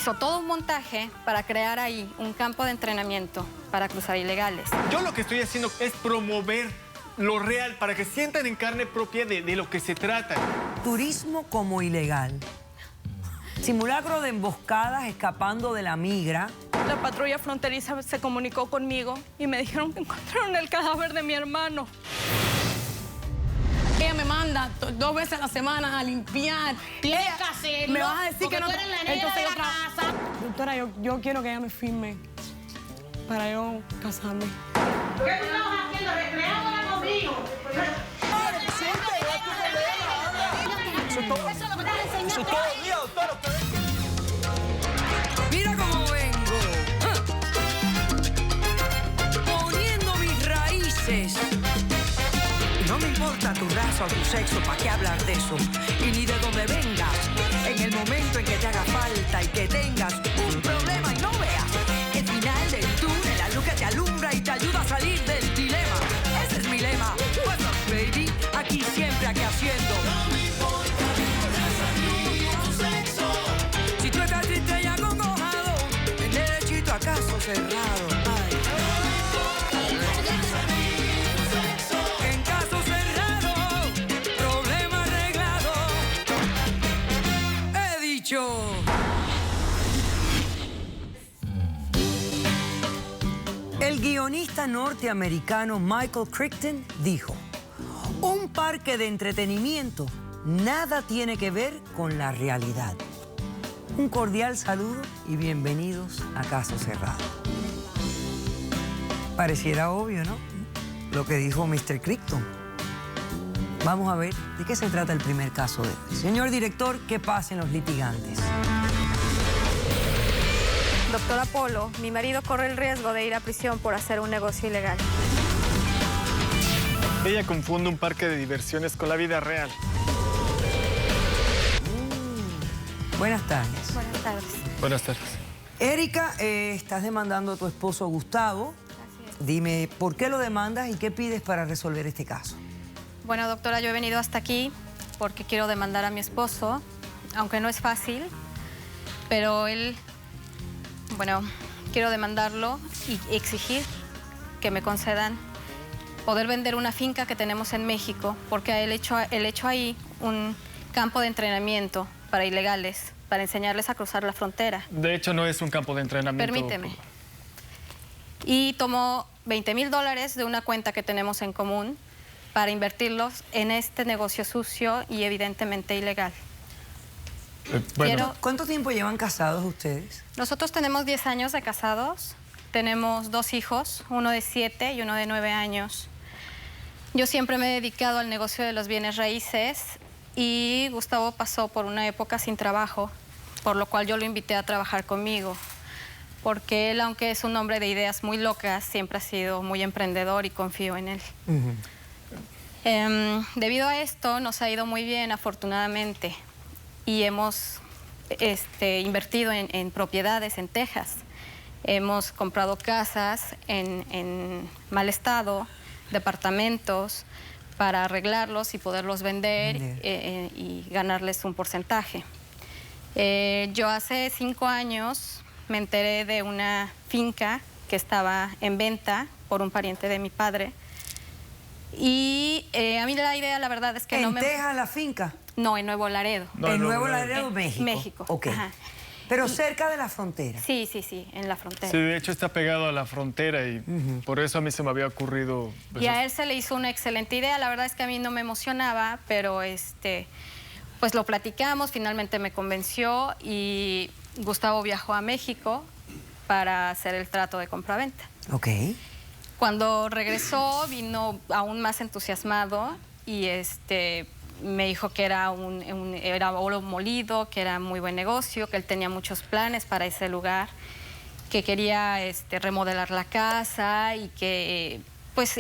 hizo todo un montaje para crear ahí un campo de entrenamiento para cruzar ilegales. Yo lo que estoy haciendo es promover lo real para que sientan en carne propia de lo que se trata. Turismo como ilegal. Simulacro de emboscadas escapando de la migra. La patrulla fronteriza se comunicó conmigo y me dijeron que encontraron el cadáver de mi hermano. Ella me manda 2 veces a la semana a limpiar. Tienes que hacerlo. Me vas a decir que no. Tú eres la negra de la casa. Doctora, yo quiero que ella me firme para yo casarme. ¿Qué tú estabas haciendo? Recreándola conmigo. Eso es todo el día, doctora. Mira cómo vengo. Poniendo mis raíces. No me importa tu raza o tu sexo, ¿para qué hablar de eso? Y ni de dónde vengas. En el momento en que te haga falta y que tengas un problema y no veas el final del túnel, la luz que te alumbra y te ayuda a salir del dilema. Ese es mi lema. What's up, baby? Aquí siempre, aquí haciendo. No me importa tu raza ni tu sexo. Si tú estás triste y acongojado, ven derechito a caso cerrado. Ay. En caso cerrado, problema arreglado. He dicho. El guionista norteamericano Michael Crichton dijo: un parque de entretenimiento nada tiene que ver con la realidad. Un cordial saludo y bienvenidos a Caso Cerrado. Pareciera obvio, ¿no? Lo que dijo Mr. Crichton. Vamos a ver de qué se trata el primer caso de hoy. Señor director, ¿qué pasen los litigantes? Doctor Apolo, mi marido corre el riesgo de ir a prisión por hacer un negocio ilegal. Ella confunde un parque de diversiones con la vida real. Buenas tardes. Buenas tardes. Buenas tardes. Erika, estás demandando a tu esposo Gustavo. Así es. Dime, ¿por qué lo demandas y qué pides para resolver este caso? Bueno, doctora, yo he venido hasta aquí porque quiero demandar a mi esposo, aunque no es fácil, pero él, bueno, quiero demandarlo y exigir que me concedan poder vender una finca que tenemos en México, porque él hecho ahí un campo de entrenamiento para ilegales, para enseñarles a cruzar la frontera. De hecho, no es un campo de entrenamiento. Permíteme. Y tomó $20,000 de una cuenta que tenemos en común para invertirlos en este negocio sucio y evidentemente ilegal. Bueno, ¿Cuánto tiempo llevan casados ustedes? Nosotros tenemos 10 años de casados, tenemos 2 hijos, uno de 7 y uno de 9 años. Yo siempre me he dedicado al negocio de los bienes raíces y Gustavo pasó por una época sin trabajo, por lo cual yo lo invité a trabajar conmigo, porque él, aunque es un hombre de ideas muy locas, siempre ha sido muy emprendedor y confío en él. Debido a esto nos ha ido muy bien, afortunadamente, y hemos invertido en propiedades en Texas. Hemos comprado casas en mal estado, departamentos, para arreglarlos y poderlos vender y ganarles un porcentaje. Yo hace 5 años me enteré de una finca que estaba en venta por un pariente de mi padre. Y a mí la idea, la verdad, es que ¿En Texas la finca? No, en Nuevo Laredo. No, en Nuevo Laredo. Laredo, México. México. Ok. Ajá. Pero cerca de la frontera. Sí, en la frontera. sí, de hecho está pegado a la frontera y por eso a mí se me había ocurrido... pues, Y a él se le hizo una excelente idea. La verdad es que a mí no me emocionaba, pero pues lo platicamos, finalmente me convenció y Gustavo viajó a México para hacer el trato de compraventa. Ok. Cuando regresó vino aún más entusiasmado y me dijo que era oro molido, que era muy buen negocio, que él tenía muchos planes para ese lugar, que quería remodelar la casa y que pues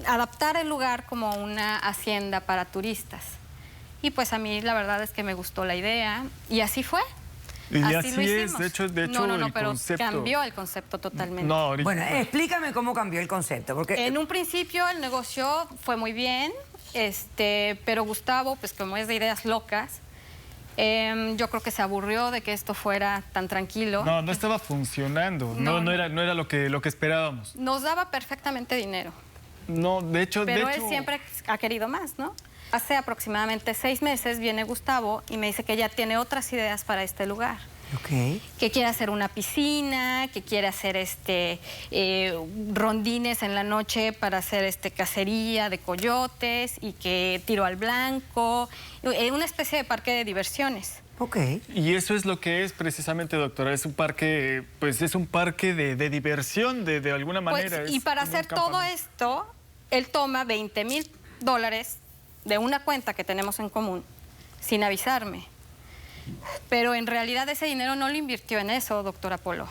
adaptar el lugar como una hacienda para turistas. Y pues a mí la verdad es que me gustó la idea y así fue. Y así así lo es, hicimos. de hecho No, el pero concepto... cambió el concepto totalmente. No, ahorita... Bueno, explícame cómo cambió el concepto, porque... En un principio el negocio fue muy bien, pero Gustavo, pues como es de ideas locas, Yo creo que se aburrió de que esto fuera tan tranquilo. No, no estaba funcionando. No era lo que esperábamos. Nos daba perfectamente dinero, No, de hecho... pero él siempre ha querido más, ¿no? Hace aproximadamente 6 meses viene Gustavo y me dice que ya tiene otras ideas para este lugar. Ok. Que quiere hacer una piscina, que quiere hacer rondines en la noche para hacer cacería de coyotes y que tiro al blanco, una especie de parque de diversiones. Ok. Y eso es lo que es precisamente, doctora. Es un parque, pues es un parque de diversión, de alguna manera. Pues, y para es como hacer un todo campamento. esto, él toma $20,000 de una cuenta que tenemos en común, sin avisarme. Pero en realidad ese dinero no lo invirtió en eso, doctora Polo.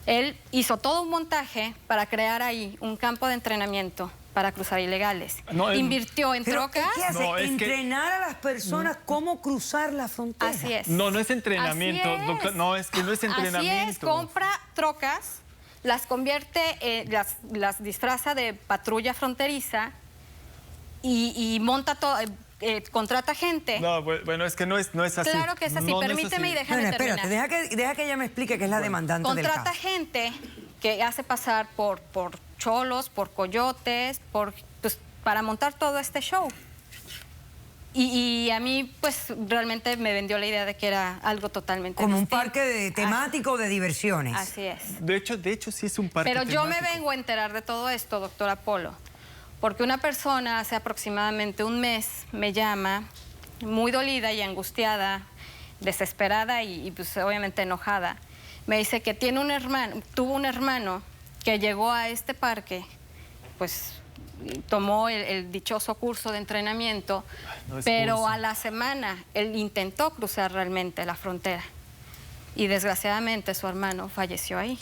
Él hizo todo un montaje para crear ahí un campo de entrenamiento para cruzar ilegales. No, invirtió en ¿Pero trocas. qué hace? No, es que- Entrenar a las personas cómo cruzar la frontera. Así es. No, no es entrenamiento, Así es. doctor. No, es que no es entrenamiento. Así es, compra trocas, las convierte, las disfraza de patrulla fronteriza y monta todo, contrata gente. No, bueno, es que no es así. Claro que es así. No, no Permíteme y así. déjame Bueno, terminar. espérate, deja que ella me explique que es la demandante del Contrata caso. gente que hace pasar por cholos, por coyotes, pues, para montar todo este show. Y a mí, pues, realmente me vendió la idea de que era algo totalmente Como un distinto. parque temático de diversiones. Así es. De hecho, sí es un parque Pero yo me temático. vengo a enterar de todo esto, doctora Polo, porque una persona hace aproximadamente un mes me llama muy dolida y angustiada, desesperada y pues obviamente enojada. Me dice que tuvo un hermano que llegó a este parque, pues tomó el dichoso curso de entrenamiento, no es pero curso. a la semana él intentó cruzar realmente la frontera. Y desgraciadamente su hermano falleció ahí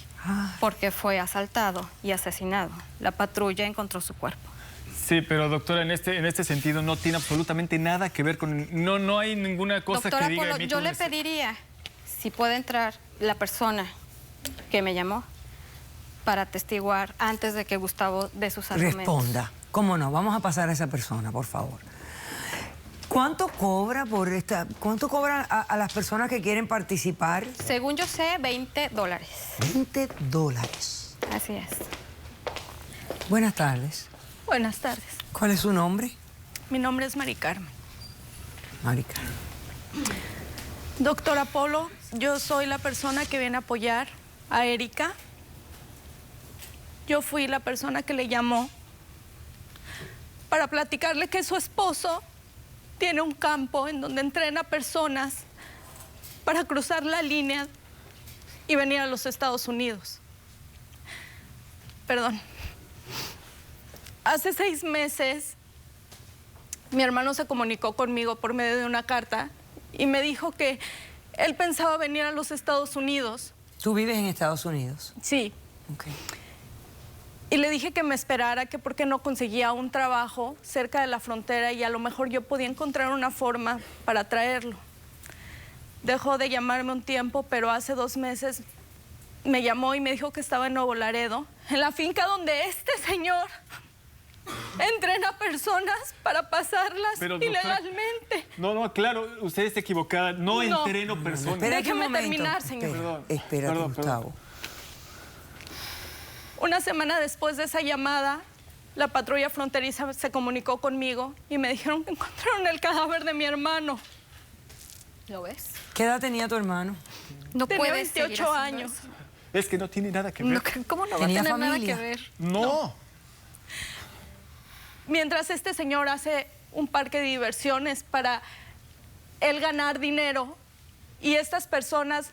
porque fue asaltado y asesinado. La patrulla encontró su cuerpo. Sí, pero doctora, en este sentido no tiene absolutamente nada que ver con... No hay ninguna cosa Doctora que diga... Polo, emite yo un le mensaje. pediría si puede entrar la persona que me llamó para atestiguar antes de que Gustavo dé sus argumentos. Responda. ¿Cómo no? Vamos a pasar a esa persona, por favor. ¿Cuánto cobra por esta? ¿Cuánto cobran a las personas que quieren participar? Según yo sé, $20. $20. Así es. Buenas tardes. Buenas tardes. ¿Cuál es su nombre? Mi nombre es Mari Carmen. Marica. Doctora Polo, yo soy la persona que viene a apoyar a Erika. Yo fui la persona que le llamó para platicarle que su esposo tiene un campo en donde entrena personas para cruzar la línea y venir a los Estados Unidos. Perdón. Hace 6 meses, mi hermano se comunicó conmigo por medio de una carta y me dijo que él pensaba venir a los Estados Unidos. ¿Tú vives en Estados Unidos? Sí. Ok. Y le dije que me esperara, que porque no conseguía un trabajo cerca de la frontera y a lo mejor yo podía encontrar una forma para traerlo. Dejó de llamarme un tiempo, pero hace 2 meses me llamó y me dijo que estaba en Nuevo Laredo, en la finca donde este señor entrena personas para pasarlas Pero, doctora, ilegalmente. No, claro, usted está equivocada. No entreno personas. Espérate un Déjeme momento. terminar, señor. Perdón. Espérate, Perdón. Gustavo. Una semana después de esa llamada, la patrulla fronteriza se comunicó conmigo y me dijeron que encontraron el cadáver de mi hermano. ¿Lo ves? ¿Qué edad tenía tu hermano? No Tenía puedes seguir 28 haciendo años. eso. Es que no tiene nada que ver. No, ¿cómo no va a ¿Tenía tener familia? nada que ver? No. Mientras este señor hace un parque de diversiones para él ganar dinero y estas personas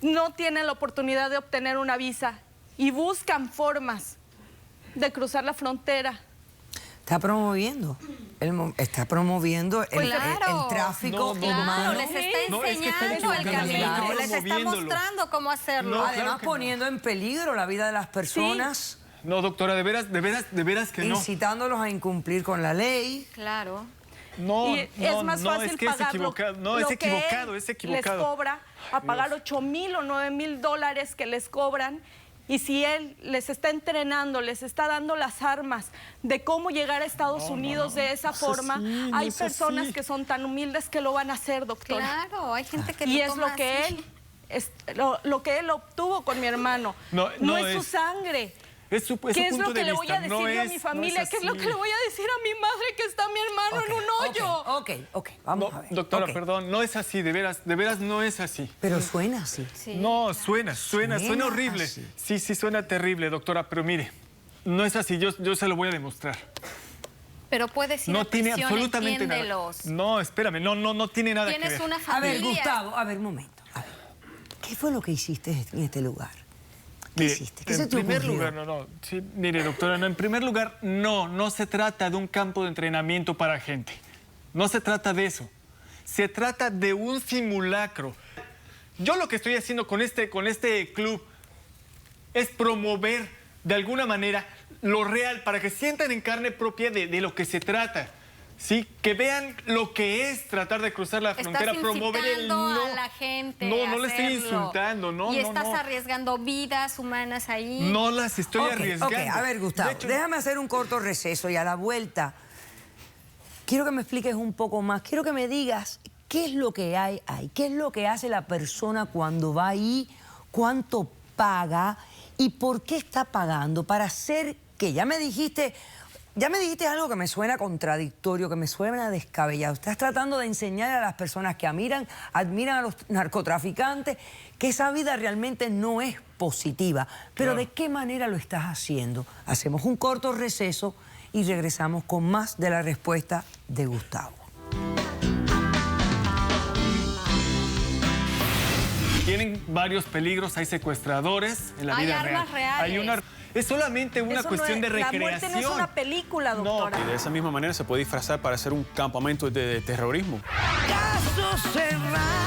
no tienen la oportunidad de obtener una visa y buscan formas de cruzar la frontera. Está promoviendo. Está promoviendo Pues el claro. tráfico No, humano. Claro, les está No, es que están enseñando el equivocando, camino, están les está promoviéndolo. mostrando cómo hacerlo. No, Además, claro que no. poniendo en peligro la vida de las personas, No, doctora, de veras que no. incitándolos a incumplir con la ley. Claro. No, Y es más fácil es que pagar es equivocado. No, es lo que equivocado, él es equivocado. les cobra a pagar $8,000 o $9,000 que les cobran Y si él les está entrenando, les está dando las armas de cómo llegar a Estados Unidos de esa forma, hay personas que son tan humildes que lo van a hacer, doctora. Claro, hay gente que Y lo es toma lo que así. lo que él obtuvo con mi hermano. No es su sangre. Es su ¿Qué es punto lo que de le voy a vista, decir no yo a es- mi no familia? es ¿Qué es lo así. que le voy a decir a mi madre que está mi hermano en un hoyo? Ok, vamos No, a ver. doctora, Ok. perdón, no es así, de veras no es así. Pero suena así. Sí. No, suena Suena horrible. así. Sí, suena terrible, doctora, pero mire, no es así, yo se lo voy a demostrar. Pero puedes ir No a tiene prisión, absolutamente nada. entiéndelos. No, espérame, no tiene nada que Tienes ver. una A familia. ver, Gustavo, a ver, un momento. A ver, ¿qué fue lo que hiciste en este lugar? ¿Qué Mire, hiciste? ¿Qué se en te primer ocurrió? lugar, sí, mire, doctora, en primer lugar, no se trata de un campo de entrenamiento para gente. No se trata de eso. Se trata de un simulacro. Yo lo que estoy haciendo con este club es promover de alguna manera lo real para que sientan en carne propia de lo que se trata. Sí, que vean lo que es tratar de cruzar la frontera, Estás promover el incitando no. a la gente No, a no le estoy hacerlo. insultando, no, Y no, estás no. arriesgando vidas humanas ahí. No las estoy arriesgando. Ok, a ver, Gustavo, De hecho, déjame hacer un corto receso y a la vuelta quiero que me expliques un poco más. Quiero que me digas qué es lo que hay ahí, qué es lo que hace la persona cuando va ahí, cuánto paga y por qué está pagando para hacer que ya me dijiste algo que me suena contradictorio, que me suena descabellado. Estás tratando de enseñar a las personas que admiran a los narcotraficantes que esa vida realmente no es positiva. Pero Claro. ¿de qué manera lo estás haciendo? Hacemos un corto receso y regresamos con más de la respuesta de Gustavo. Tienen varios peligros, hay secuestradores en la Hay vida armas real. reales. Es solamente una Eso cuestión no de es- recreación. La muerte no es una película, doctora. Y de esa misma manera se puede disfrazar para hacer un campamento de terrorismo. Caso cerrado.